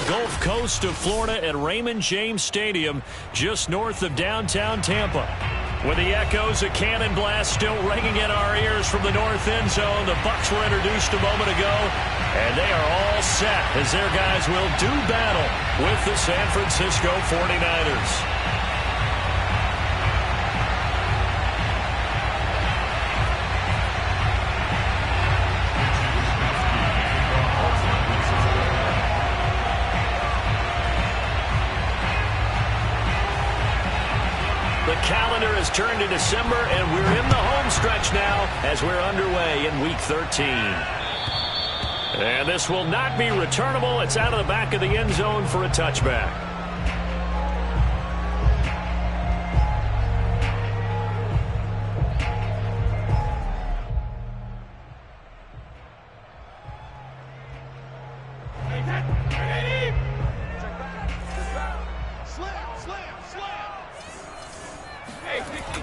Gulf Coast of Florida at Raymond James Stadium, just north of downtown Tampa. With the echoes of cannon blast still ringing in our ears from the north end zone, the Bucs were introduced a moment ago, and they are all set as their guys will do battle with the San Francisco 49ers. The calendar has turned to December, and we're in the home stretch now as we're underway in Week 13. And this will not be returnable. It's out of the back of the end zone for a touchback.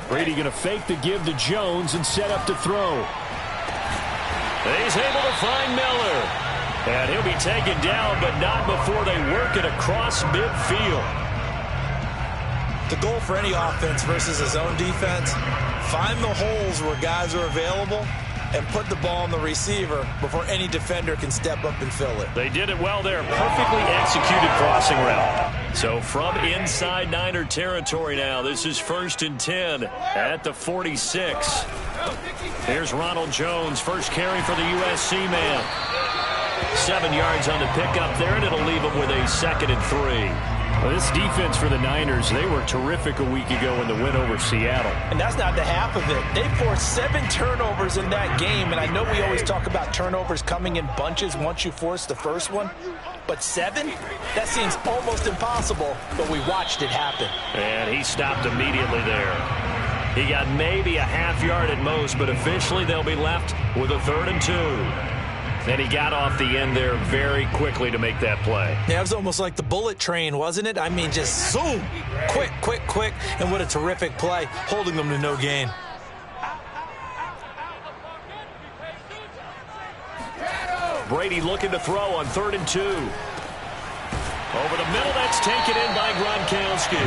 Brady going to fake the give to Jones and set up to throw. He's able to find Miller. And he'll be taken down, but not before they work it across midfield. The goal for any offense versus his own defense, find the holes where guys are available and put the ball on the receiver before any defender can step up and fill it. They did it well there. Perfectly executed crossing route. So from inside Niner territory now, this is 1st and 10 at the 46. Here's Ronald Jones, first carry for the USC man. 7 yards on the pickup there, and it'll leave him with a 2nd and 3. Well, this defense for the Niners, they were terrific a week ago in the win over Seattle. And that's not the half of it. They forced 7 turnovers in that game, and I know we always talk about turnovers coming in bunches once you force the first one, but 7? That seems almost impossible, but we watched it happen. And he stopped immediately there. He got maybe a half yard at most, but officially they'll be left with a 3rd and 2. And he got off the end there very quickly to make that play. Yeah, it was almost like the bullet train, wasn't it? I mean, just zoom, quick, quick, quick, and what a terrific play, holding them to no gain. Brady looking to throw on 3rd and 2. Over the middle, that's taken in by Gronkowski.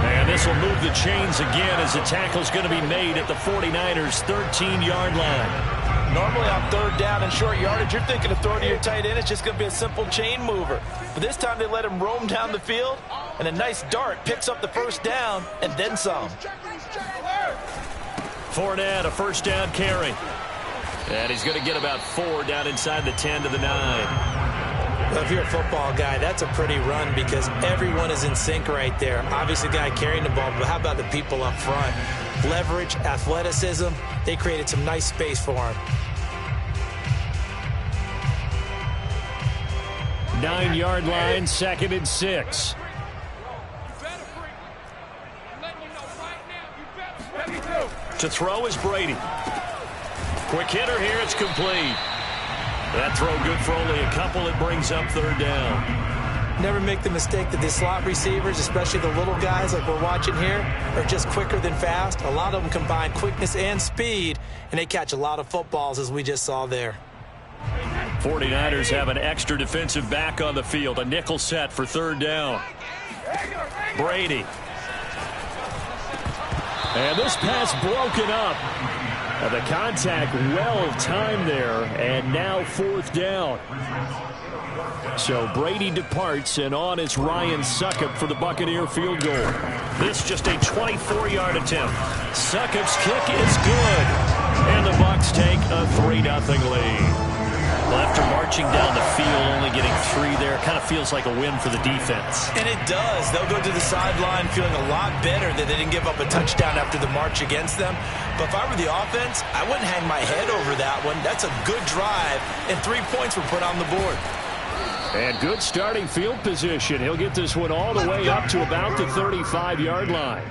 And this will move the chains again as the tackle's going to be made at the 49ers' 13-yard line. Normally on 3rd down and short yardage, you're thinking of throwing to your tight end. It's just going to be a simple chain mover. But this time they let him roam down the field, and a nice dart picks up the 1st down and then some. Fournette, a 1st down carry. And he's going to get about 4 down inside the 10 to the 9. Well, if you're a football guy, that's a pretty run because everyone is in sync right there. Obviously, the guy carrying the ball, but how about the people up front? Leverage, athleticism, they created some nice space for him. 9-yard line, 2nd and 6. To throw is Brady. Quick hitter here, it's complete. That throw good for only a couple. It brings up 3rd down. Never make the mistake that the slot receivers, especially the little guys like we're watching here, are just quicker than fast. A lot of them combine quickness and speed, and they catch a lot of footballs as we just saw there. 49ers have an extra defensive back on the field. A nickel set for 3rd down. Brady. And this pass broken up. The contact well timed there, and now 4th down. So Brady departs, and on is Ryan Succop for the Buccaneer field goal. This just a 24-yard attempt. Succop's kick is good, and the Bucs take a 3-0 lead. Well, after marching down the field, only getting 3 there, kind of feels like a win for the defense. And it does. They'll go to the sideline feeling a lot better that they didn't give up a touchdown after the march against them. But if I were the offense, I wouldn't hang my head over that one. That's a good drive, and 3 points were put on the board. And good starting field position. He'll get this one all the way up to about the 35-yard line.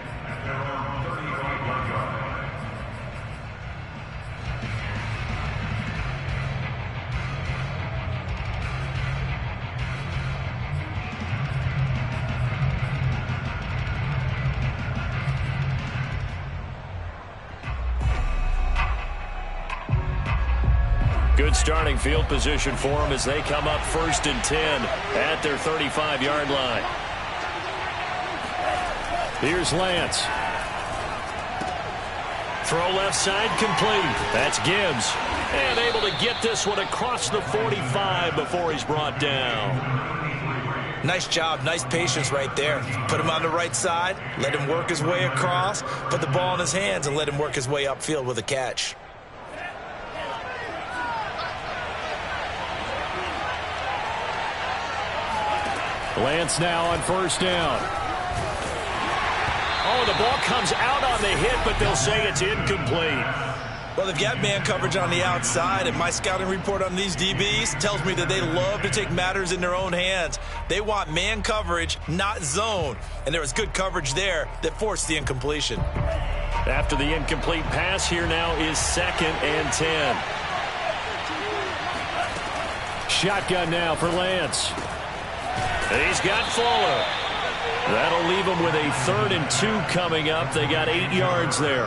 Good starting field position for them as they come up 1st and 10 at their 35-yard line. Here's Lance. Throw left side complete. That's Gibbs. And able to get this one across the 45 before he's brought down. Nice job, nice patience right there. Put him on the right side, let him work his way across, put the ball in his hands, and let him work his way upfield with a catch. Lance now on 1st down. Oh, the ball comes out on the hit, but they'll say it's incomplete. Well, they've got man coverage on the outside, and my scouting report on these DBs tells me that they love to take matters in their own hands. They want man coverage, not zone. And there was good coverage there that forced the incompletion. After the incomplete pass, here now is 2nd and 10. Shotgun now for Lance. And he's got Fuller. That'll leave him with a 3rd and 2 coming up. They got 8 yards there.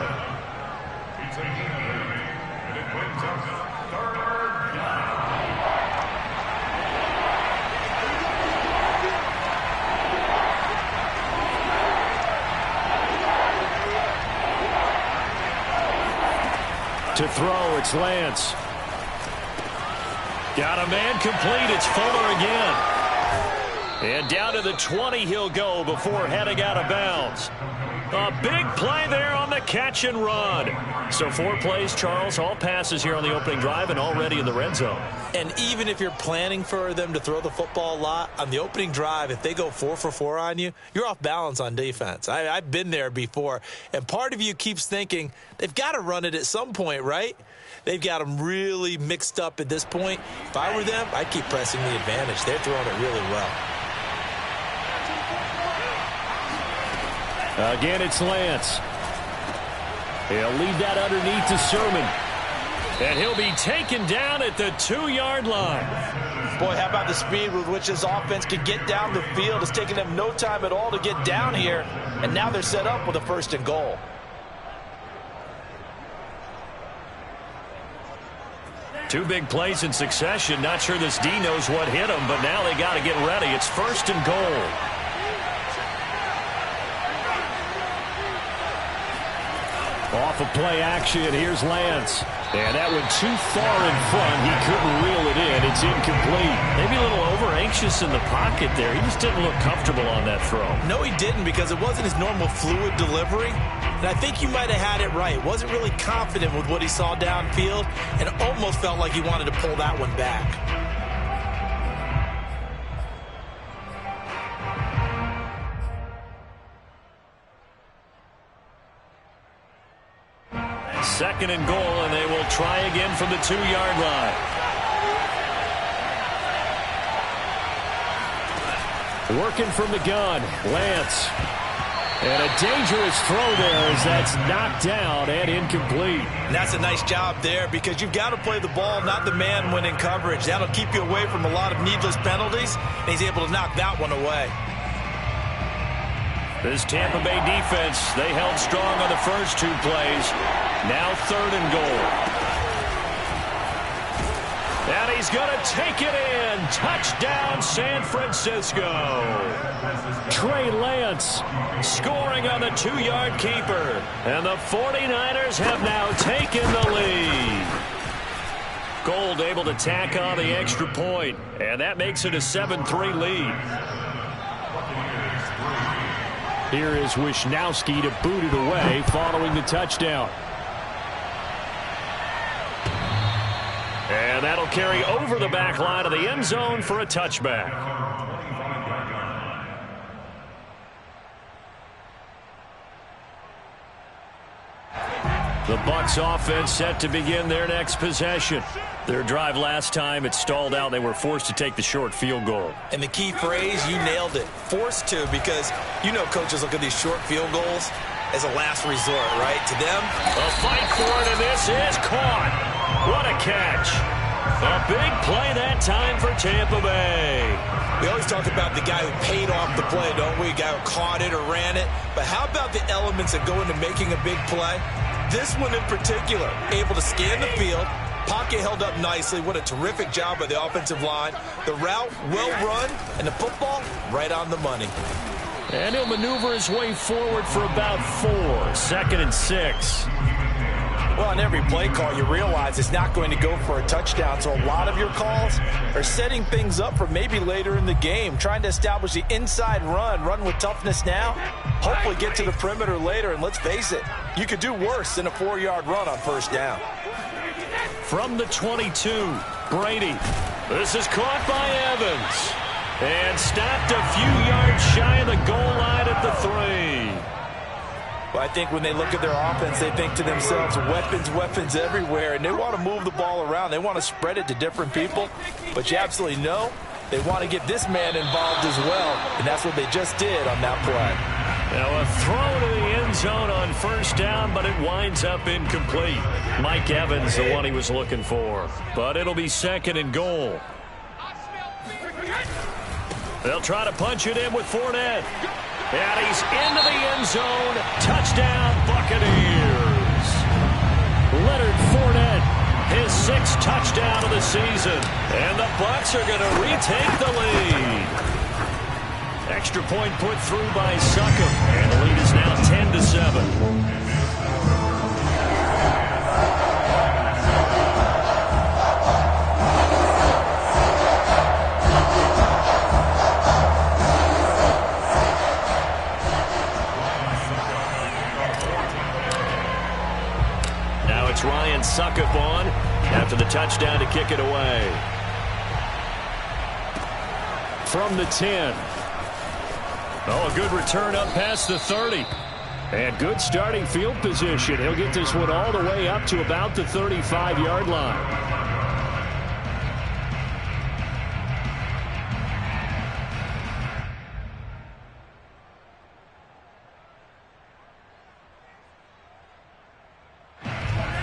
To throw, it's Lance. Got a man complete. It's Fuller again. And down to the 20 he'll go before heading out of bounds. A big play there on the catch and run. So 4 plays, Charles, all passes here on the opening drive and already in the red zone. And even if you're planning for them to throw the football a lot, on the opening drive, if they go 4 for 4 on you, you're off balance on defense. I've been there before. And part of you keeps thinking they've got to run it at some point, right? They've got them really mixed up at this point. If I were them, I'd keep pressing the advantage. They're throwing it really well. Again, it's Lance. He'll leave that underneath to Sermon. And he'll be taken down at the 2-yard line. Boy, how about the speed with which this offense can get down the field? It's taken them no time at all to get down here. And now they're set up with a 1st and goal. Two big plays in succession. Not sure this D knows what hit him, but now they got to get ready. It's 1st and goal. Off of play action, here's Lance. And that went too far in front. He couldn't reel it in. It's incomplete. Maybe a little over-anxious in the pocket there. He just didn't look comfortable on that throw. No, he didn't, because it wasn't his normal fluid delivery. And I think you might have had it right. Wasn't really confident with what he saw downfield, and it almost felt like he wanted to pull that one back. Second and goal, and they will try again from the 2-yard line. Working from the gun, Lance. And a dangerous throw there as that's knocked down and incomplete. And that's a nice job there, because you've got to play the ball, not the man when in coverage. That'll keep you away from a lot of needless penalties, and he's able to knock that one away. This Tampa Bay defense, they held strong on the first 2 plays. Now 3rd and goal. And he's going to take it in. Touchdown, San Francisco. Trey Lance scoring on the 2-yard keeper. And the 49ers have now taken the lead. Gold able to tack on the extra point. And that makes it a 7-3 lead. Here is Wisnowski to boot it away following the touchdown. And that'll carry over the back line of the end zone for a touchback. The Bucs offense set to begin their next possession. Their drive last time, it stalled out. They were forced to take the short field goal. And the key phrase, you nailed it. Forced to, because you know coaches look at these short field goals as a last resort, right? To them, a fight for it, and this is caught. What a catch. A big play that time for Tampa Bay. We always talk about the guy who paid off the play, don't we? The guy who caught it or ran it. But how about the elements that go into making a big play? This one in particular, able to scan the field, Pocket held up nicely. What a terrific job by the offensive line. The route, well run, and the football, right on the money. And he'll maneuver his way forward for about 4. 2nd and 6. Well, on every play call, you realize it's not going to go for a touchdown, so a lot of your calls are setting things up for maybe later in the game, trying to establish the inside run with toughness now, hopefully get to the perimeter later, and let's face it, you could do worse than a 4-yard run on first down. From the 22, Brady. This is caught by Evans. And stopped a few yards shy of the goal line at the 3. Well, I think when they look at their offense, they think to themselves, weapons everywhere, and they want to move the ball around. They want to spread it to different people, but you absolutely know they want to get this man involved as well, and that's what they just did on that play. Now a throw to the end zone on first down, but it winds up incomplete. Mike Evans, the one he was looking for, but it'll be 2nd and goal. They'll try to punch it in with Fournette. And he's into the end zone. Touchdown, Buccaneers. Leonard Fournette, his 6th touchdown of the season. And the Bucs are going to retake the lead. Extra point put through by Succop. And the lead is now 10-7. Ryan Succop on after the touchdown to kick it away. From the 10. Oh, a good return up past the 30. And good starting field position. He'll get this one all the way up to about the 35-yard line.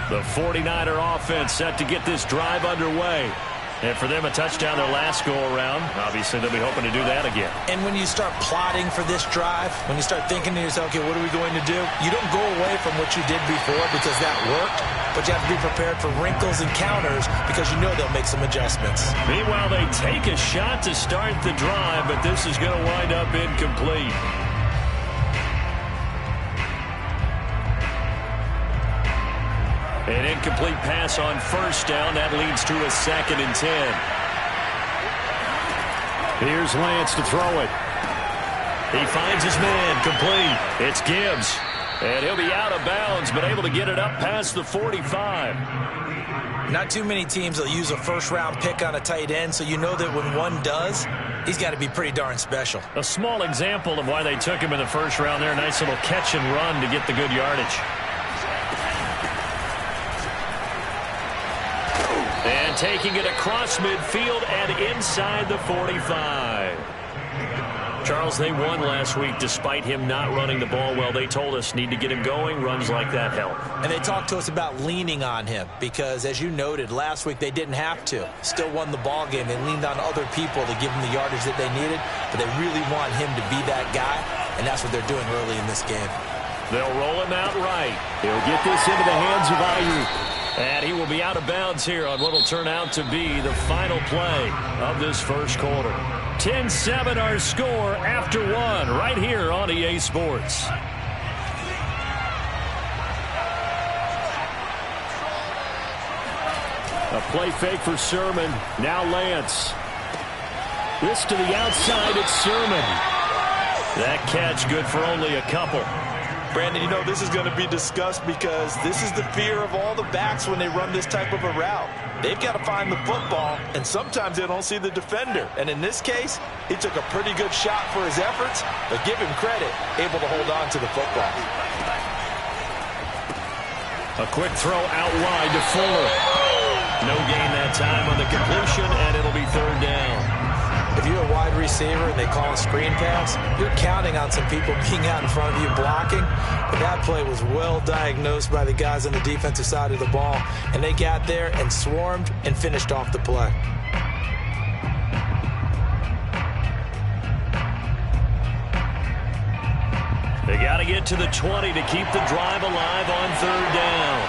The 49er offense set to get this drive underway. And for them, a touchdown their last go-around. Obviously, they'll be hoping to do that again. And when you start plotting for this drive, when you start thinking to yourself, okay, what are we going to do? You don't go away from what you did before because that worked, but you have to be prepared for wrinkles and counters because you know they'll make some adjustments. Meanwhile, they take a shot to start the drive, but this is going to wind up incomplete. An incomplete pass on first down. That leads to a 2nd and 10. Here's Lance to throw it. He finds his man. Complete. It's Gibbs. And he'll be out of bounds, but able to get it up past the 45. Not too many teams will use a first-round pick on a tight end, so you know that when one does, he's got to be pretty darn special. A small example of why they took him in the first round there. Nice little catch and run to get the good yardage. And taking it across midfield and inside the 45. Charles, they won last week despite him not running the ball well. They told us need to get him going. Runs like that help. And they talked to us about leaning on him because, as you noted, last week they didn't have to. Still won the ball game. They leaned on other people to give them the yardage that they needed, but they really want him to be that guy, and that's what they're doing early in this game. They'll roll him out right. He'll get this into the hands of Ayuk. And he will be out of bounds here on what will turn out to be the final play of this first quarter. 10-7 our score after 1 right here on EA Sports. A play fake for Sermon. Now Lance. This to the outside. It's Sermon. That catch good for only a couple. Brandon, you know, this is going to be discussed because this is the fear of all the backs when they run this type of a route. They've got to find the football, and sometimes they don't see the defender. And in this case, he took a pretty good shot for his efforts, but give him credit, able to hold on to the football. A quick throw out wide to Fuller. No gain that time on the completion, and it'll be 3rd down. If you're a wide receiver and they call a screen pass, you're counting on some people being out in front of you blocking. But that play was well diagnosed by the guys on the defensive side of the ball. And they got there and swarmed and finished off the play. They got to get to the 20 to keep the drive alive on 3rd down.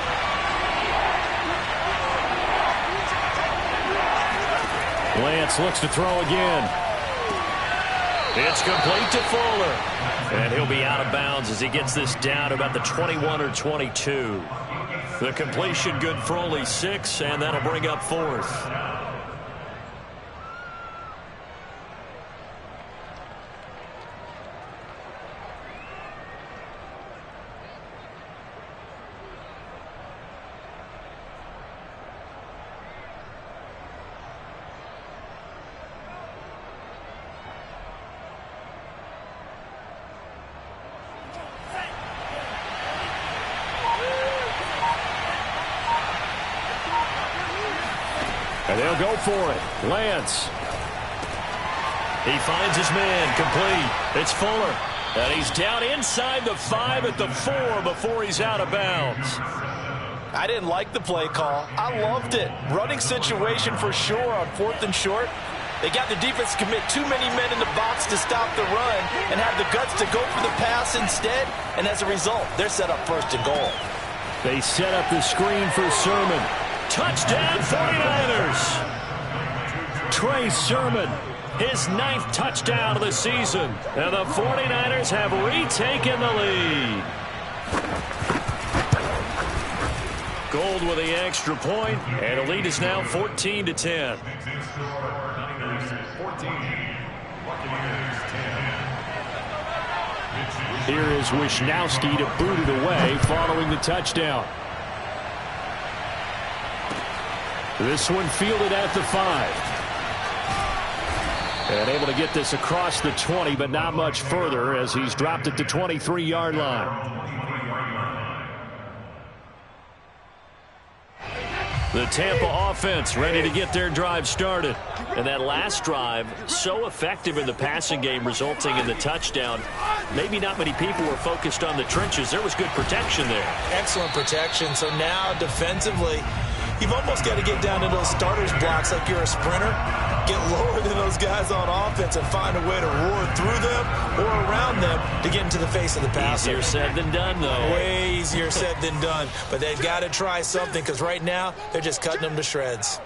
Lance looks to throw again. It's complete to Fuller. And he'll be out of bounds as he gets this down to about the 21 or 22. The completion good for only 6, and that'll bring up 4th. And they'll go for it. Lance. He finds his man. Complete. It's Fuller. And he's down inside the 5 at the 4 before he's out of bounds. I didn't like the play call. I loved it. Running situation for sure on 4th and short. They got the defense to commit too many men in the box to stop the run and have the guts to go for the pass instead. And as a result, they're set up 1st and goal. They set up the screen for Sermon. Touchdown 49ers. Trey Sermon, his 9th touchdown of the season. And the 49ers have retaken the lead. Gold with the extra point, and the lead is now 14-10. Here is Wisnowski to boot it away following the touchdown. This one fielded at the 5. And able to get this across the 20, but not much further as he's dropped it to 23-yard line. The Tampa offense ready to get their drive started. And that last drive, so effective in the passing game, resulting in the touchdown. Maybe not many people were focused on the trenches. There was good protection there. Excellent protection. So now defensively, you've almost got to get down to those starters blocks like you're a sprinter. Get lower than those guys on offense and find a way to roar through them or around them to get into the face of the passer. Easier said than done, though. Way easier said than done. But they've got to try something because right now they're just cutting them to shreds.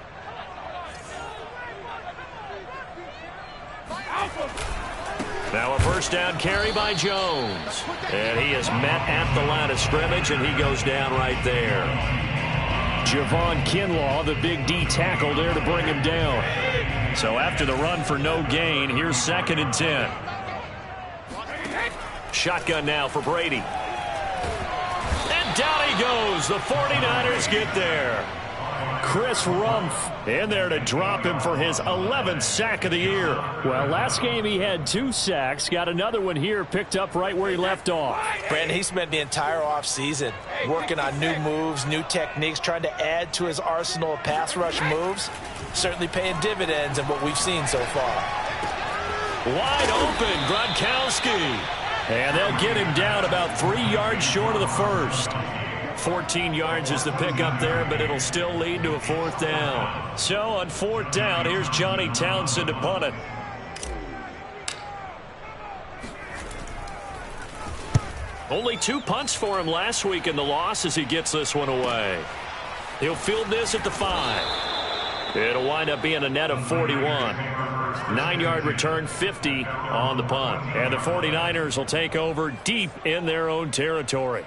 Now a first down carry by Jones. And he is met at the line of scrimmage, and he goes down right there. Javon Kinlaw, the big D tackle there to bring him down. So after the run for no gain, here's 2nd and 10. Shotgun now for Brady. And down he goes. The 49ers get there. Chris Rumph in there to drop him for his 11th sack of the year. Well, last game he had 2 sacks. Got another one here picked up right where he left off. Brandon, he spent the entire offseason working on new moves, new techniques, trying to add to his arsenal of pass rush moves. Certainly paying dividends in what we've seen so far. Wide open, Gronkowski. And they'll get him down about 3 yards short of the first. 14 yards is the pickup there, but it'll still lead to a 4th down. So on 4th down, here's Johnny Townsend to punt it. Only 2 punts for him last week in the loss as he gets this one away. He'll field this at the 5. It'll wind up being a net of 41. 9-yard return, 50 on the punt. And the 49ers will take over deep in their own territory.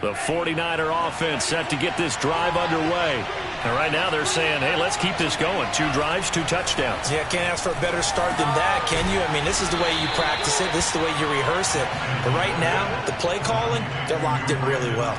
The 49er offense set to get this drive underway. And right now they're saying, hey, let's keep this going. 2 drives, 2 touchdowns. Yeah, can't ask for a better start than that, can you? I mean, this is the way you practice it. This is the way you rehearse it. But right now, the play calling, they're locked in really well.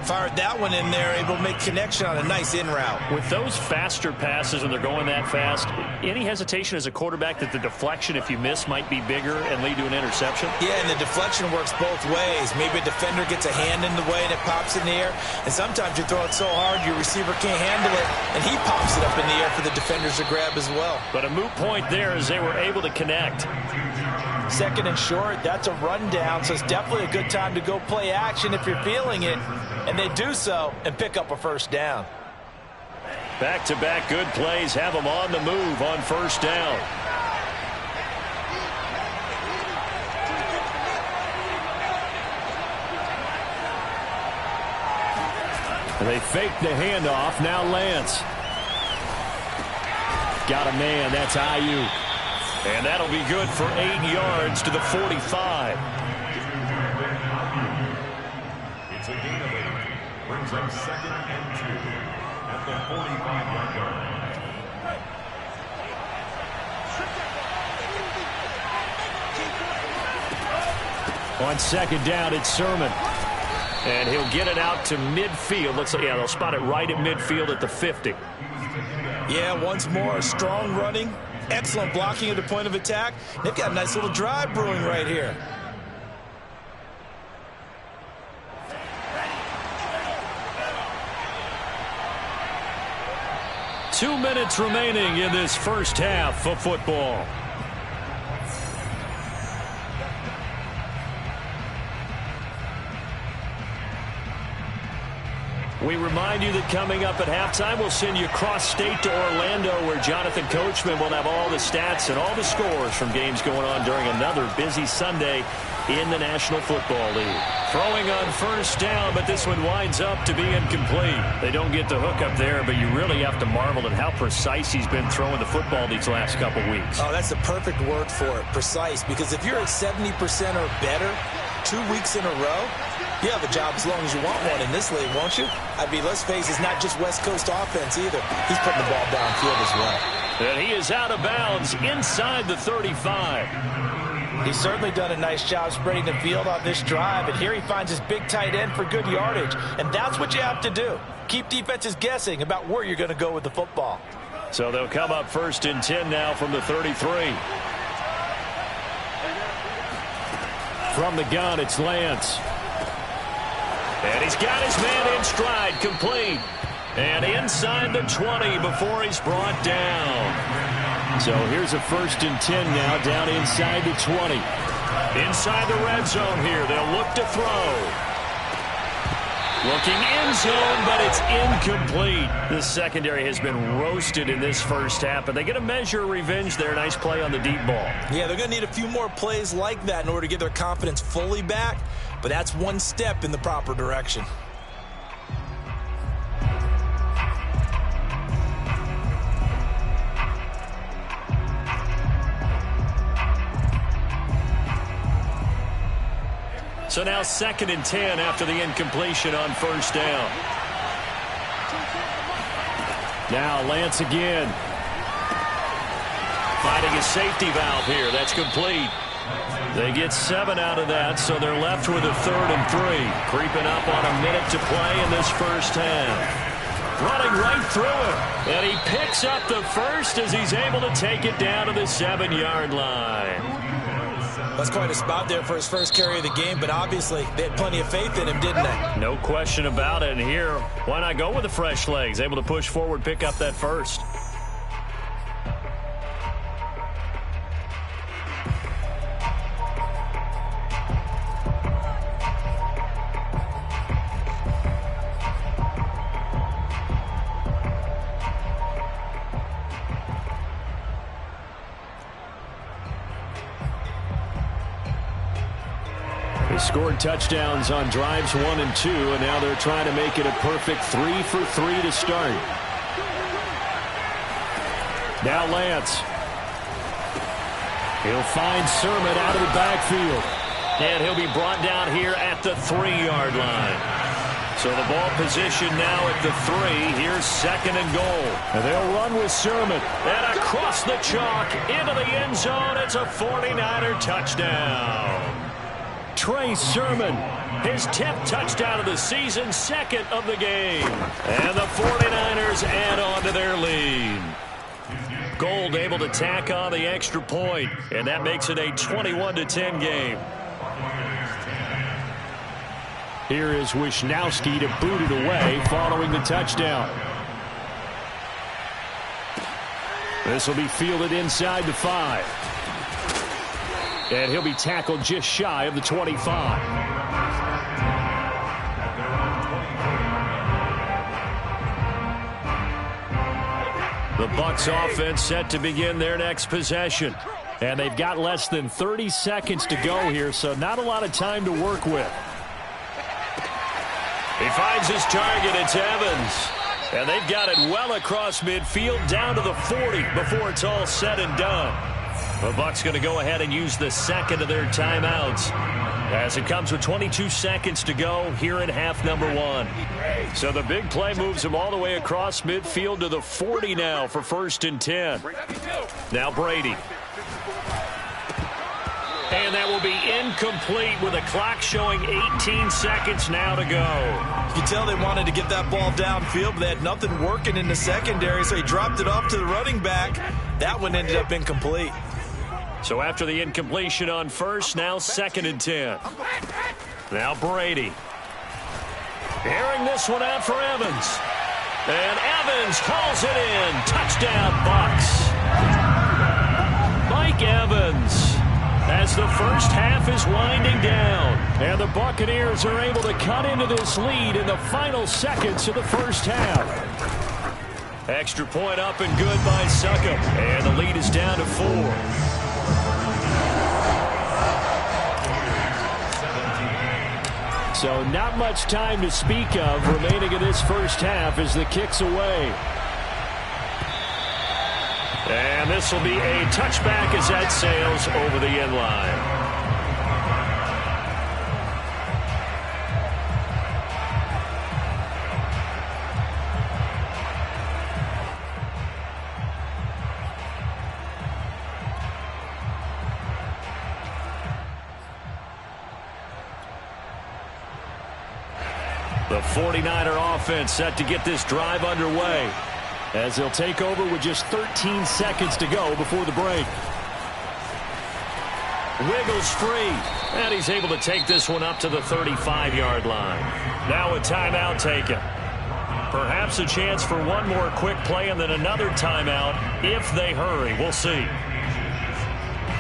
Fired that one in there, able to make connection on a nice in route. With those faster passes when they're going that fast, any hesitation as a quarterback that the deflection, if you miss, might be bigger and lead to an interception? Yeah, and the deflection works both ways. Maybe a defender gets a hand in the way and it pops in the air. And sometimes you throw it so hard your receiver can't handle it, and he pops it up in the air for the defenders to grab as well. But a moot point there as they were able to connect. 2nd and short, that's a rundown, so it's definitely a good time to go play action if you're feeling it. And they do so and pick up a 1st down. Back-to-back good plays have them on the move on 1st down. They fake the handoff. Now Lance. Got a man. That's IU. And that'll be good for 8 yards to the 45. It's a gain of 8. Brings up 2nd and 2 at the 45-yard line. On 2nd down, it's Sermon. And he'll get it out to midfield. Looks like, yeah, they'll spot it right at midfield at the 50. Yeah, once more, strong running, excellent blocking at the point of attack. They've got a nice little drive brewing right here. Two minutes remaining in this first half of football. We remind you that coming up at halftime, we'll send you cross-state to Orlando, where Jonathan Coachman will have all the stats and all the scores from games going on during another busy Sunday in the National Football League. Throwing on first down, but this one winds up to be incomplete. They don't get the hook up there, but you really have to marvel at how precise he's been throwing the football these last couple weeks. Oh, that's the perfect word for it, precise, because if you're at 70% or better 2 weeks in a row, you have a job as long as you want one in this league, won't you? I mean, let's face it, it's not just West Coast offense either. He's putting the ball downfield as well. And he is out of bounds inside the 35. He's certainly done a nice job spreading the field on this drive, and here he finds his big tight end for good yardage. And that's what you have to do. Keep defenses guessing about where you're going to go with the football. So they'll come up 1st and 10 now from the 33. From the gun, it's Lance. And he's got his man in stride, complete. And inside the 20 before he's brought down. So here's a 1st and 10 now, down inside the 20. Inside the red zone here, they'll look to throw. Looking end zone, but it's incomplete. The secondary has been roasted in this first half, but they get a measure of revenge there. Nice play on the deep ball. Yeah, they're going to need a few more plays like that in order to get their confidence fully back, but that's one step in the proper direction. So now 2nd and 10 after the incompletion on first down. Now Lance again. Finding a safety valve here. That's complete. They get 7 out of that, so they're left with a 3rd and 3. Creeping up on a minute to play in this first half. Running right through it. And he picks up the first as he's able to take it down to the 7-yard line. That's quite a spot there for his first carry of the game, but obviously they had plenty of faith in him, didn't they? No question about it. And here, why not go with the fresh legs? Able to push forward, pick up that first. They scored touchdowns on drives 1 and 2, and now they're trying to make it a perfect 3 for 3 to start. Now Lance. He'll find Sermon out of the backfield. And he'll be brought down here at the 3-yard line. So the ball position now at the 3. Here's 2nd and goal. And they'll run with Sermon. And across the chalk into the end zone. It's a 49er touchdown. Trey Sermon, his 10th touchdown of the season, 2nd of the game. And the 49ers add on to their lead. Gold able to tack on the extra point, and that makes it a 21-10 game. Here is Wisnowski to boot it away following the touchdown. This will be fielded inside the 5. And he'll be tackled just shy of the 25. The Bucs offense set to begin their next possession. And they've got less than 30 seconds to go here, so not a lot of time to work with. He finds his target. It's Evans. And they've got it well across midfield down to the 40 before it's all said and done. The Bucs going to go ahead and use the second of their timeouts as it comes with 22 seconds to go here in half number 1. So the big play moves them all the way across midfield to the 40 now for 1st and 10. Now Brady. And that will be incomplete with a clock showing 18 seconds now to go. You can tell they wanted to get that ball downfield, but they had nothing working in the secondary, so he dropped it off to the running back. That one ended up incomplete. So after the incompletion on first, now 2nd and 10. Now Brady. Airing this one out for Evans. And Evans hauls it in. Touchdown, Bucs. Mike Evans, as the first half is winding down. And the Buccaneers are able to cut into this lead in the final seconds of the first half. Extra point up and good by Succop. And the lead is down to 4. So not much time to speak of remaining in this first half as the kick's away. And this will be a touchback as that sails over the end line. The 49er offense set to get this drive underway as they'll take over with just 13 seconds to go before the break. Wiggles free, and he's able to take this one up to the 35-yard line. Now a timeout taken. Perhaps a chance for one more quick play and then another timeout if they hurry. We'll see.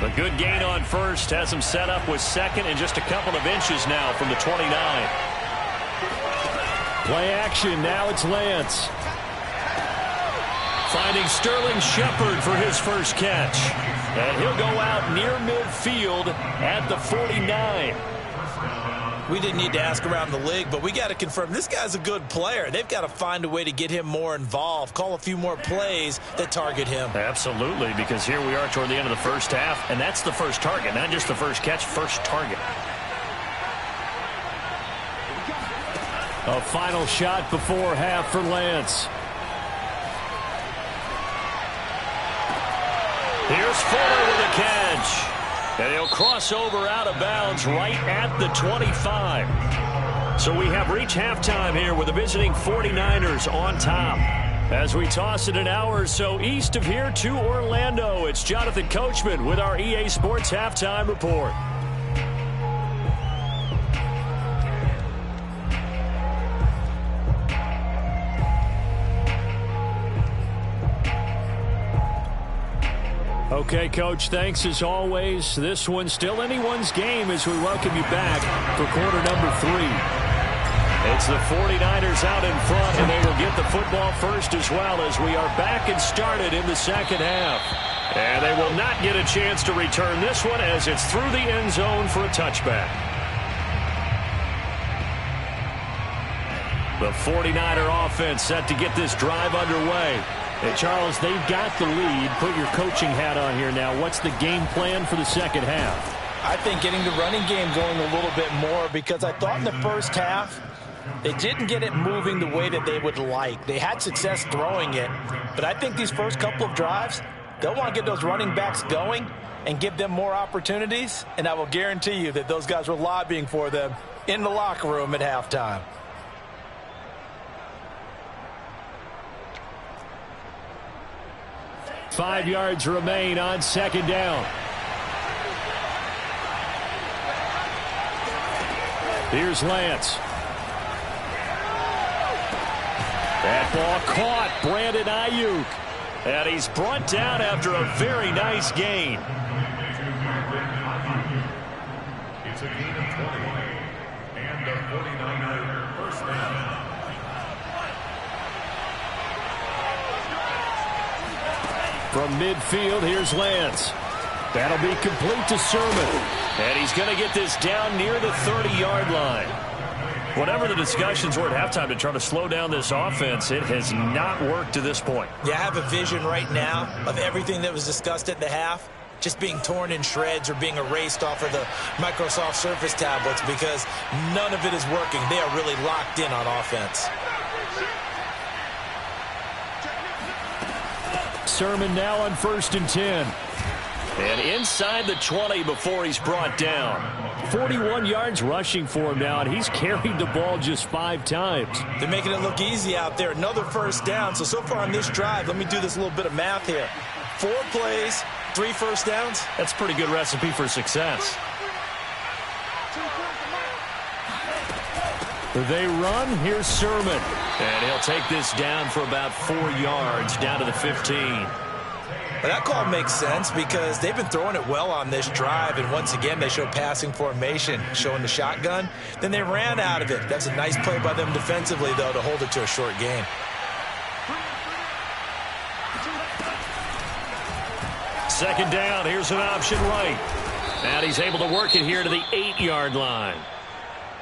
The good gain on first has them set up with 2nd and just a couple of inches now from the 29. Play action, now it's Lance. Finding Sterling Shepard for his first catch. And he'll go out near midfield at the 49. We didn't need to ask around the league, but we got to confirm this guy's a good player. They've got to find a way to get him more involved, call a few more plays that target him. Absolutely, because here we are toward the end of the first half, and that's the first target, not just the first catch, first target. A final shot before half for Lance. Here's Fuller with a catch. And he'll cross over out of bounds right at the 25. So we have reached halftime here with the visiting 49ers on top. As we toss it an hour or so east of here to Orlando, it's Jonathan Coachman with our EA Sports Halftime Report. Okay, Coach, thanks as always. This one's still anyone's game as we welcome you back for quarter number 3. It's the 49ers out in front, and they will get the football first as well as we are back and started in the second half. And they will not get a chance to return this one as it's through the end zone for a touchback. The 49er offense set to get this drive underway. And Charles, they've got the lead. Put your coaching hat on here now. What's the game plan for the second half? I think getting the running game going a little bit more, because I thought in the first half they didn't get it moving the way that they would like. They had success throwing it, but I think these first couple of drives, they'll want to get those running backs going and give them more opportunities, and I will guarantee you that those guys were lobbying for them in the locker room at halftime. Five yards remain on second down. Here's Lance. That ball caught. Brandon Ayuk. And he's brought down after a very nice gain. It's a gain of 20. And a 49er first down. From midfield, here's Lance. That'll be complete to Sermon. And he's going to get this down near the 30-yard line. Whatever the discussions were at halftime to try to slow down this offense, it has not worked to this point. Yeah, I have a vision right now of everything that was discussed at the half just being torn in shreds or being erased off of the Microsoft Surface tablets because none of it is working. They are really locked in on offense. Sermon now on 1st and 10. And inside the 20 before he's brought down. 41 yards rushing for him now, and he's carried the ball just 5 times. They're making it look easy out there. Another first down. So far on this drive, let me do this little bit of math here. 4 plays, 3 first downs. That's a pretty good recipe for success. They run. Here's Sermon. And he'll take this down for about 4 yards, down to the 15. Well, that call makes sense because they've been throwing it well on this drive, and once again they show passing formation, showing the shotgun. Then they ran out of it. That's a nice play by them defensively, though, to hold it to a short gain. Second down. Here's an option right. And he's able to work it here to the 8-yard line.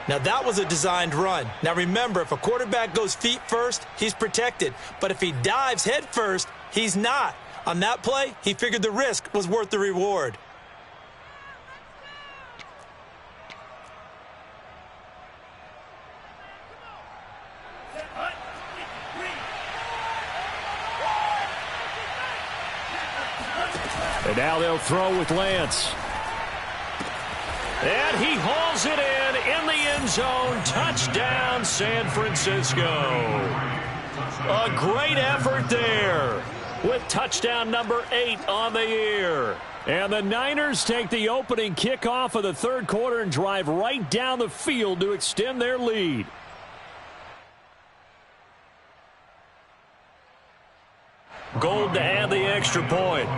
Now, that was a designed run. Now, remember, if a quarterback goes feet first, he's protected. But if he dives head first, he's not. On that play, he figured the risk was worth the reward. And now they'll throw with Lance. And he hauls it in the end zone. Touchdown, San Francisco. A great effort there with touchdown number 8 on the year. And the Niners take the opening kickoff of the third quarter and drive right down the field to extend their lead. Gold to add the extra point.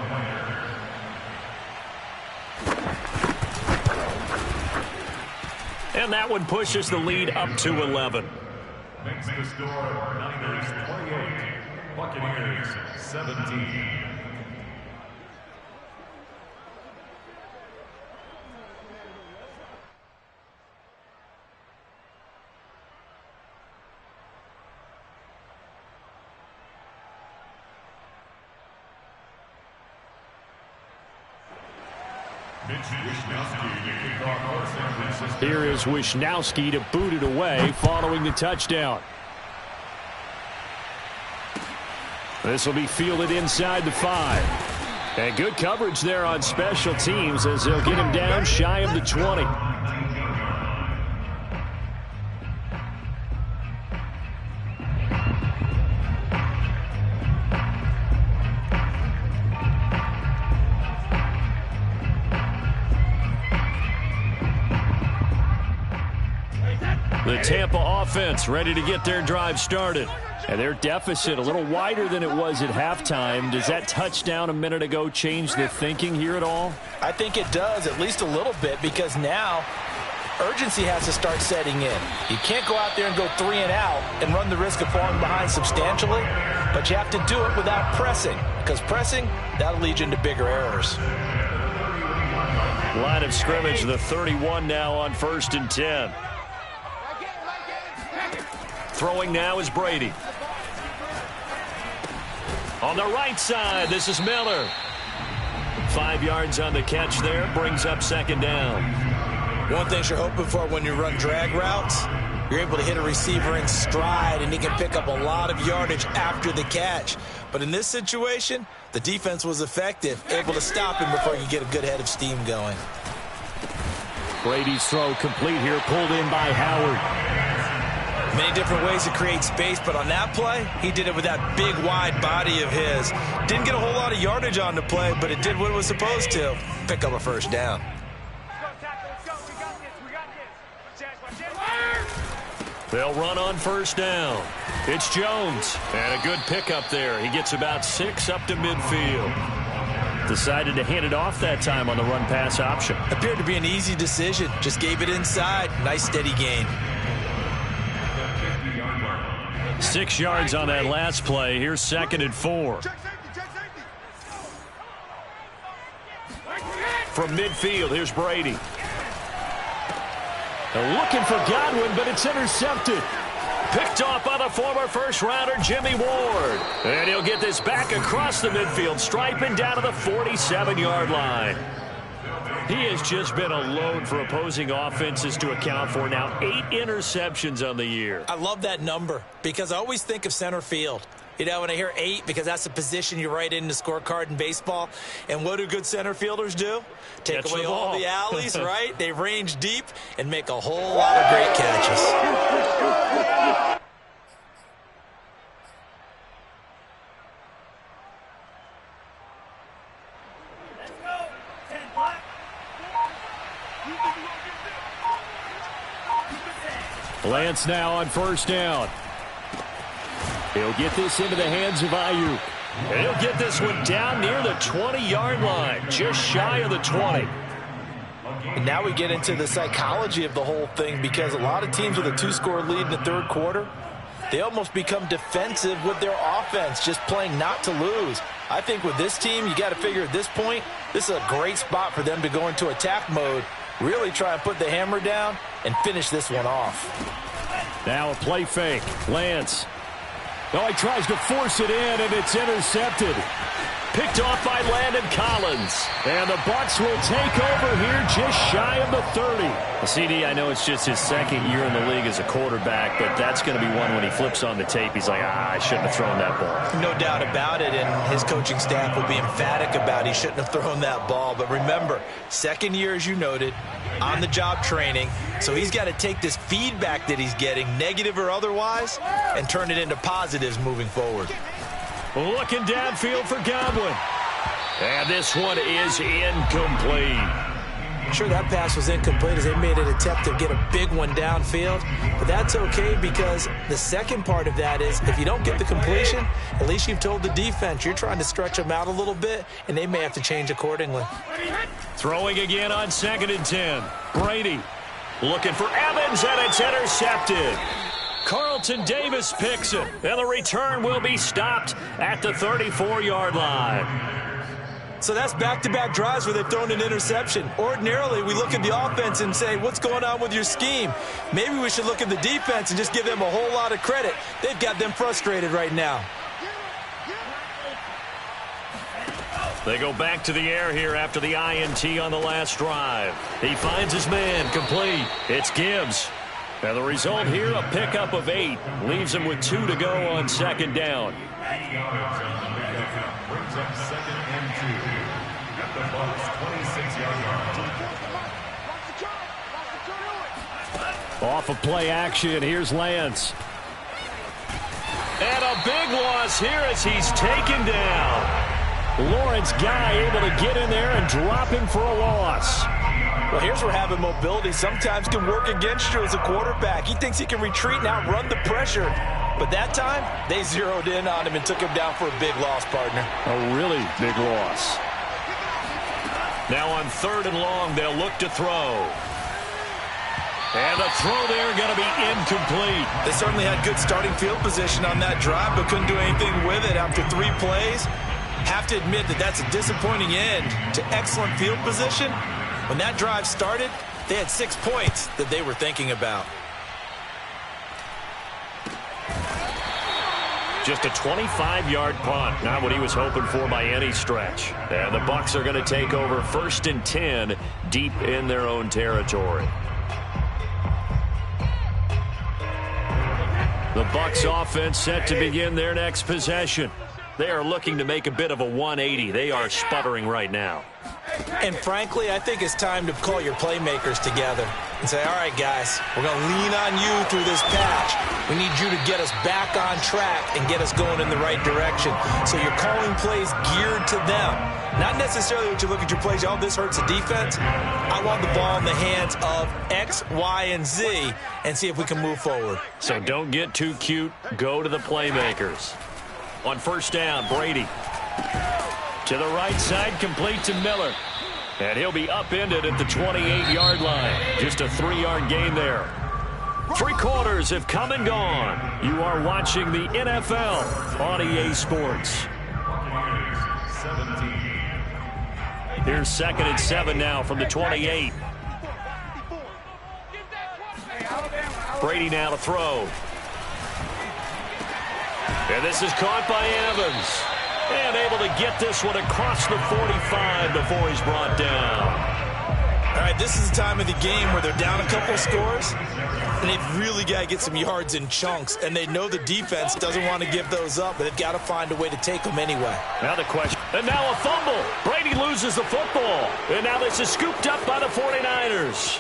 And that one pushes the lead up to 11. Makes the score Niners 28, Buccaneers 17. Here is Wisnowski to boot it away following the touchdown. This will be fielded inside the 5. And good coverage there on special teams as they'll get him down shy of the 20. The Tampa offense ready to get their drive started. And their deficit a little wider than it was at halftime. Does that touchdown a minute ago change the thinking here at all? I think it does, at least a little bit, because now urgency has to start setting in. You can't go out there and go 3 and out and run the risk of falling behind substantially, but you have to do it without pressing, because pressing, that'll lead you into bigger errors. Line of scrimmage, the 31 now on 1st and 10. Throwing now is Brady. On the right side, this is Miller. 5 yards on the catch there, brings up second down. One thing you're hoping for when you run drag routes, you're able to hit a receiver in stride, and he can pick up a lot of yardage after the catch. But in this situation, the defense was effective, able to stop him before he could get a good head of steam going. Brady's throw complete here, pulled in by Howard. Many different ways to create space, but on that play, he did it with that big, wide body of his. Didn't get a whole lot of yardage on the play, but it did what it was supposed to, pick up a first down. They'll run on first down. It's Jones, and a good pickup there. He gets about 6 up to midfield. Decided to hand it off that time on the run-pass option. Appeared to be an easy decision. Just gave it inside. Nice, steady gain. 6 yards on that last play. Here's 2nd and 4. From midfield, here's Brady. Looking for Godwin, but it's intercepted. Picked off by the former first-rounder Jimmy Ward. And he'll get this back across the midfield stripe and down to the 47-yard line. He has just been a load for opposing offenses to account for. Now 8 interceptions on the year. I love that number because I always think of center field. You know, when I hear 8, because that's the position you write in the scorecard in baseball. And what do good center fielders do? Take away all the alleys, right? They range deep and make a whole lot of great catches. Lance now on first down. He'll get this into the hands of Ayuk. And he'll get this one down near the 20-yard line, just shy of the 20. And now we get into the psychology of the whole thing, because a lot of teams with a 2-score lead in the third quarter, they almost become defensive with their offense, just playing not to lose. I think with this team, you got to figure at this point, this is a great spot for them to go into attack mode, really try and put the hammer down and finish this one off. Now a play fake. Lance. Oh, he tries to force it in, and it's intercepted. Picked off by Landon Collins. And the Bucs will take over here just shy of the 30. Well, CD, I know it's just his second year in the league as a quarterback, but that's going to be one when he flips on the tape. He's like, I shouldn't have thrown that ball. No doubt about it, and his coaching staff will be emphatic about he shouldn't have thrown that ball. But remember, second year, as you noted, on-the-job training. So he's got to take this feedback that he's getting, negative or otherwise, and turn it into positives moving forward. Looking downfield for Godwin. And this one is incomplete. Sure, that pass was incomplete as they made an attempt to get a big one downfield. But that's okay, because the second part of that is if you don't get the completion, at least you've told the defense you're trying to stretch them out a little bit, and they may have to change accordingly. Throwing again on 2nd and 10. Brady looking for Evans, and it's intercepted. Carlton Davis picks it, and the return will be stopped at the 34-yard line. So that's back-to-back drives where they've thrown an interception. Ordinarily, we look at the offense and say, what's going on with your scheme? Maybe we should look at the defense and just give them a whole lot of credit. They've got them frustrated right now. They go back to the air here after the INT on the last drive. He finds his man, complete. It's Gibbs. And the result here, a pickup of 8. Leaves him with 2 to go on 2nd down. Brings up 2nd and 2 at the Bucs' 26-yard line. Off of play action, here's Lance. And a big loss here as he's taken down. Lawrence Guy able to get in there and drop him for a loss. Well, here's where having mobility sometimes can work against you as a quarterback. He thinks he can retreat and outrun the pressure. But that time, they zeroed in on him and took him down for a big loss, partner. A really big loss. Now on 3rd and long, they'll look to throw. And the throw there going to be incomplete. They certainly had good starting field position on that drive, but couldn't do anything with it after 3 plays. Have to admit that that's a disappointing end to excellent field position. When that drive started, they had 6 points that they were thinking about. Just a 25-yard punt, not what he was hoping for by any stretch. And the Bucs are going to take over 1st and 10 deep in their own territory. The Bucs offense set to begin their next possession. They are looking to make a bit of a 180. They are sputtering right now. And frankly, I think it's time to call your playmakers together and say, all right, guys, we're going to lean on you through this patch. We need you to get us back on track and get us going in the right direction. So you're calling plays geared to them. Not necessarily what you look at your plays, oh, this hurts the defense. I want the ball in the hands of X, Y, and Z and see if we can move forward. So don't get too cute. Go to the playmakers. On 1st down, Brady. To the right side, complete to Miller. And he'll be upended at the 28-yard line. Just a 3-yard gain there. 3 quarters have come and gone. You are watching the NFL on EA Sports. Here's 2nd and 7 now from the 28. Brady now to throw. And this is caught by Evans. And able to get this one across the 45 before he's brought down. All right, this is the time of the game where they're down a couple of scores, and they've really got to get some yards in chunks, and they know the defense doesn't want to give those up, but they've got to find a way to take them anyway. Now the question, and now a fumble. Brady loses the football, and now this is scooped up by the 49ers.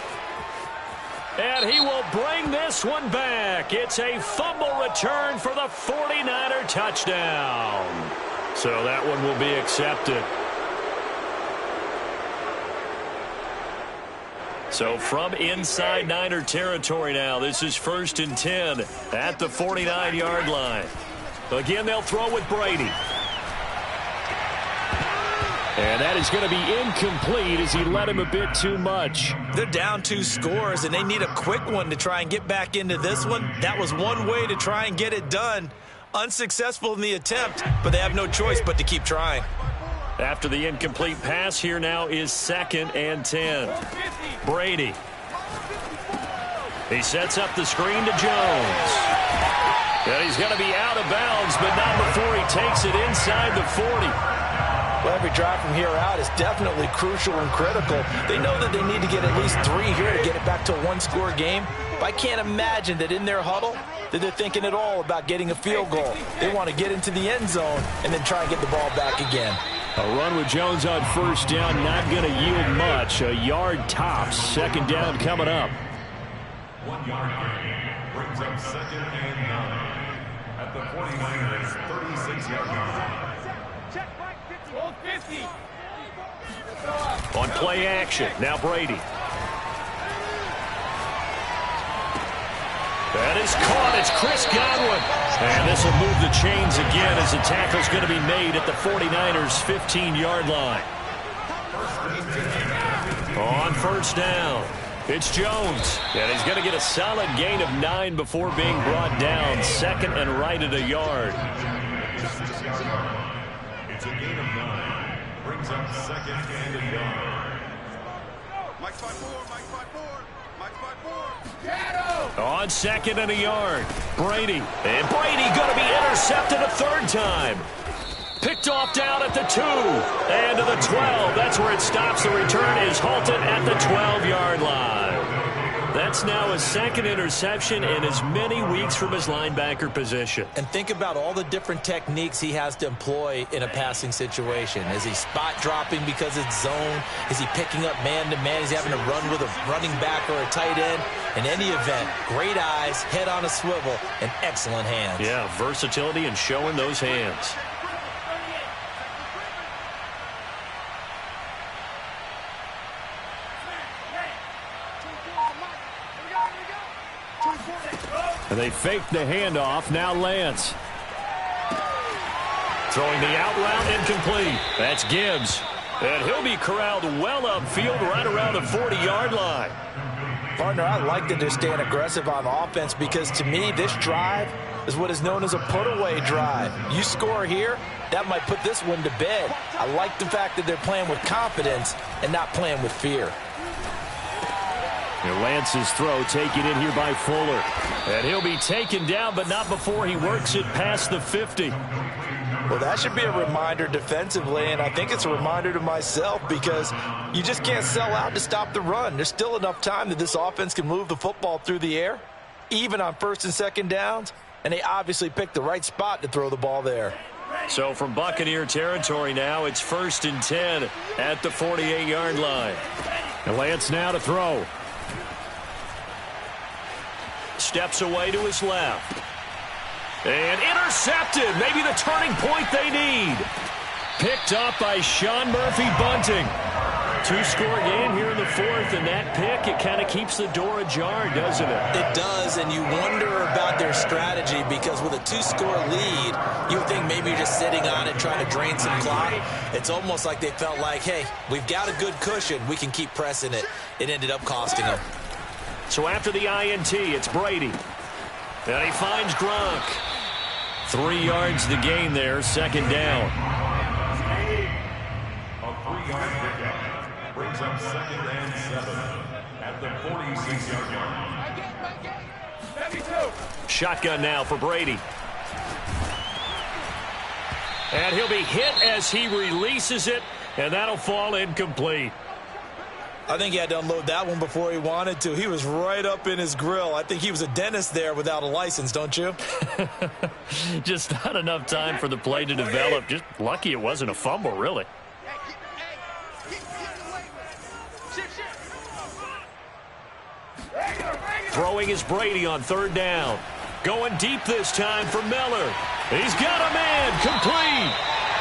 And he will bring this one back. It's a fumble return for the 49er touchdown. So that one will be accepted. So from inside Niner territory now, this is 1st and 10 at the 49-yard line. Again, they'll throw with Brady. And that is going to be incomplete as he led him a bit too much. They're down 2 scores, and they need a quick one to try and get back into this one. That was one way to try and get it done. Unsuccessful in the attempt, but they have no choice but to keep trying. After the incomplete pass, here now is 2nd and 10. Brady. He sets up the screen to Jones. And he's going to be out of bounds, but not before he takes it inside the 40. Well, every drive from here out is definitely crucial and critical. They know that they need to get at least 3 here to get it back to a 1-score game. But I can't imagine that in their huddle that they're thinking at all about getting a field goal. They want to get into the end zone and then try and get the ball back again. A run with Jones on 1st down, not going to yield much. A yard tops. 2nd down coming up. 1 yard gain brings up 2nd and 9 at the 49ers 36-yard line. On play action, now Brady. That is caught. It's Chris Godwin. And this will move the chains again as the tackle's going to be made at the 49ers' 15-yard line. On 1st down, it's Jones. And he's going to get a solid gain of 9 before being brought down. 2nd and right at a yard. It's a gain of 9. Brings up 2nd and a yard. Mike 5-4, Mike 5-4, Mike 5-4. On 2nd and a yard, Brady. And Brady going to be intercepted a 3rd time. Picked off down at the 2 and to the 12. That's where it stops. The return is halted at the 12-yard line. That's now his 2nd interception in as many weeks from his linebacker position. And think about all the different techniques he has to employ in a passing situation. Is he spot dropping because it's zone? Is he picking up man-to-man? Is he having to run with a running back or a tight end? In any event, great eyes, head on a swivel, and excellent hands. Yeah, versatility and showing those hands. And they fake the handoff. Now Lance. Throwing the out route incomplete. That's Gibbs. And he'll be corralled well upfield right around the 40-yard line. Partner, I like that they're staying aggressive on offense because to me this drive is what is known as a put-away drive. You score here, that might put this one to bed. I like the fact that they're playing with confidence and not playing with fear. And Lance's throw taken in here by Fuller. And he'll be taken down, but not before he works it past the 50. Well, that should be a reminder defensively, and I think it's a reminder to myself because you just can't sell out to stop the run. There's still enough time that this offense can move the football through the air, even on 1st and 2nd downs, and they obviously picked the right spot to throw the ball there. So from Buccaneer territory now, it's 1st and 10 at the 48-yard line. And Lance now to throw. Steps away to his left. And intercepted. Maybe the turning point they need. Picked up by Sean Murphy-Bunting. 2-score game here in the 4th, and that pick, it kind of keeps the door ajar, doesn't it? It does, and you wonder about their strategy because with a 2-score lead, you would think maybe you're just sitting on it trying to drain some clock. It's almost like they felt like, hey, we've got a good cushion. We can keep pressing it. It ended up costing them. So after the INT, it's Brady. And he finds Gronk. 3 yards to gain there, 2nd down. A 3-yard pickup brings up 2nd and 7 at the 46-yard line. Shotgun now for Brady. And he'll be hit as he releases it, and that'll fall incomplete. I think he had to unload that one before he wanted to. He was right up in his grill. I think he was a dentist there without a license, don't you? Just not enough time for the play to develop. Just lucky it wasn't a fumble, really. Throwing is Brady on third down. Going deep this time for Miller. He's got a man, complete.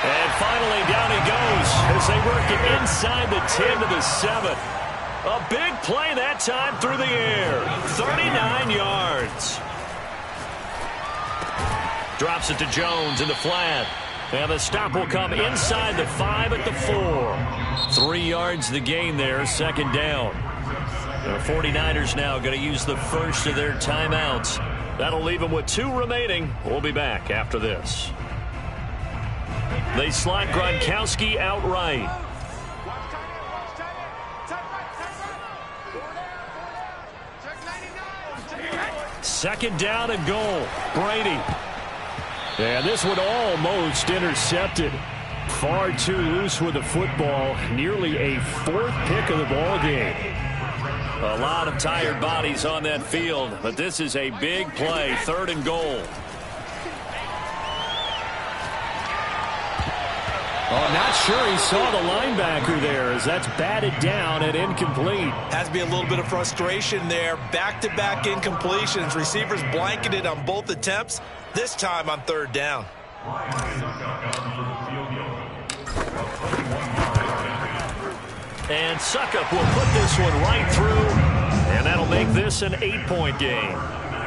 And finally down he goes as they work it inside the 10 to the 7. A big play that time through the air. 39 yards. Drops it to Jones in the flat. And the stop will come inside the 5 at the 4. 3 yards the gain there, second down. The 49ers now going to use the first of their timeouts. That'll leave them with 2 remaining. We'll be back after this. They slot Gronkowski outright. Second down and goal. Brady. And this one almost intercepted. Far too loose with the football. Nearly a 4th pick of the ball game. A lot of tired bodies on that field, but this is a big play. 3rd and goal. Oh, not sure he saw the linebacker there as that's batted down and incomplete. Has to be a little bit of frustration there. Back-to-back incompletions. Receivers blanketed on both attempts, this time on 3rd down. And Suckup will put this one right through, and that'll make this an 8-point game.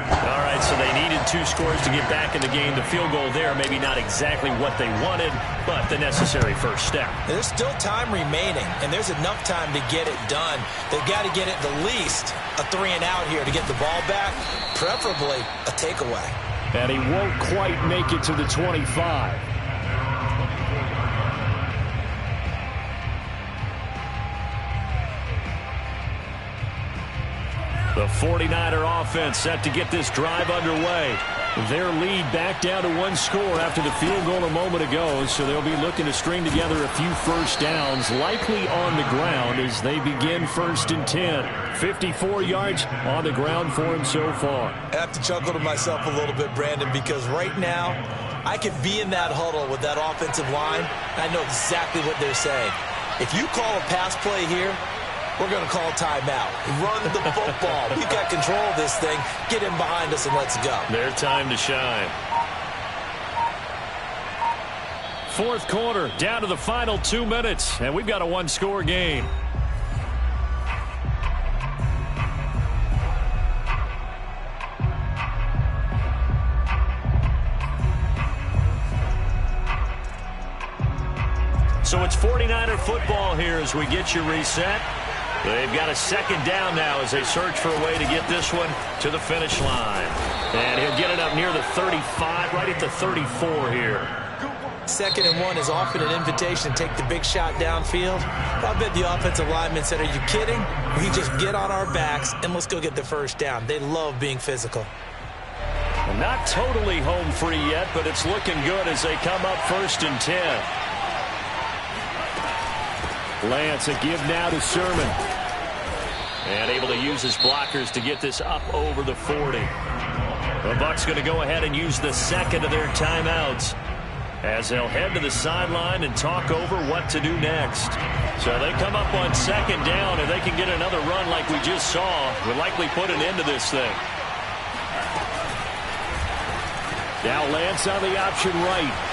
All right, so they needed 2 scores to get back in the game. The field goal there, maybe not exactly what they wanted, but the necessary first step. There's still time remaining, and there's enough time to get it done. They've got to get it the least a 3-and-out here to get the ball back, preferably a takeaway. And he won't quite make it to the 25. The 49er offense set to get this drive underway. Their lead back down to 1 score after the field goal a moment ago, so they'll be looking to string together a few first downs, likely on the ground as they begin 1st and 10. 54 yards on the ground for him so far. I have to chuckle to myself a little bit, Brandon, because right now I could be in that huddle with that offensive line, and I know exactly what they're saying. If you call a pass play here, we're going to call timeout. Run the football. We've got control of this thing. Get in behind us and let's go. Their time to shine. 4th quarter, down to the final 2 minutes, and we've got a 1-score game. So it's 49er football here as we get you reset. They've got a 2nd down now as they search for a way to get this one to the finish line. And he'll get it up near the 35, right at the 34 here. 2nd and 1 is often an invitation to take the big shot downfield. I bet the offensive lineman said, are you kidding? We just get on our backs and let's go get the first down. They love being physical. Well, not totally home free yet, but it's looking good as they come up 1st and 10. Lance, a give now to Sermon. And able to use his blockers to get this up over the 40. The Bucs going to go ahead and use the 2nd of their timeouts as they'll head to the sideline and talk over what to do next. So they come up on 2nd down, and they can get another run like we just saw. Would likely put an end to this thing. Now Lance on the option right.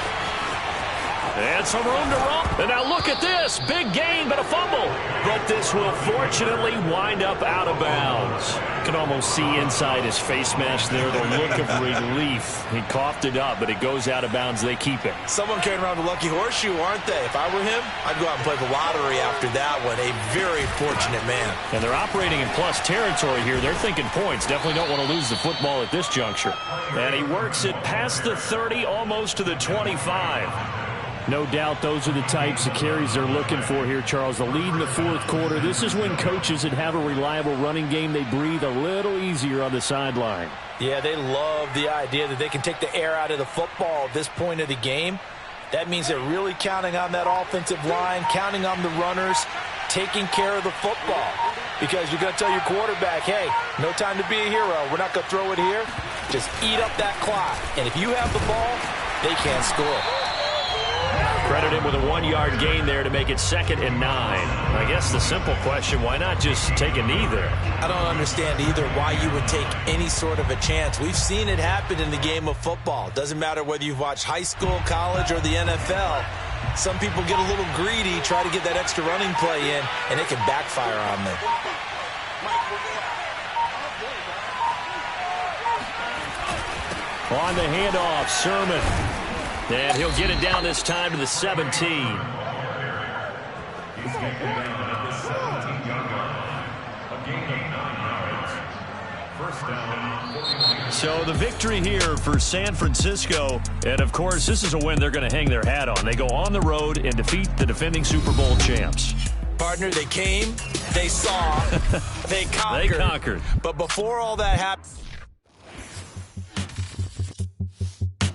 And some room to roam. And now look at this. Big gain, but a fumble. But this will fortunately wind up out of bounds. You can almost see inside his face mask there the look of relief. He coughed it up, but it goes out of bounds. They keep it. Someone carrying around a lucky horseshoe, aren't they? If I were him, I'd go out and play the lottery after that one. A very fortunate man. And they're operating in plus territory here. They're thinking points. Definitely don't want to lose the football at this juncture. And he works it past the 30, almost to the 25. No doubt those are the types of carries they're looking for here, Charles. The lead in the fourth quarter. This is when coaches that have a reliable running game, they breathe a little easier on the sideline. Yeah, they love the idea that they can take the air out of the football at this point of the game. That means they're really counting on that offensive line, counting on the runners, taking care of the football. Because you're going to tell your quarterback, hey, no time to be a hero. We're not going to throw it here. Just eat up that clock. And if you have the ball, they can't score. Credit him with a 1-yard gain there to make it 2nd and 9. I guess the simple question, why not just take a knee there? I don't understand either why you would take any sort of a chance. We've seen it happen in the game of football. Doesn't matter whether you've watched high school, college, or the NFL. Some people get a little greedy, try to get that extra running play in, and it can backfire on them. On the handoff, Sermon. And he'll get it down this time to the 17. He's taken down at the 17-yard line. A gain of 9 yards. First down, 49. So the victory here for San Francisco. And, of course, this is a win they're going to hang their hat on. They go on the road and defeat the defending Super Bowl champs. Partner, they came, they saw, they conquered. They conquered. But before all that happened...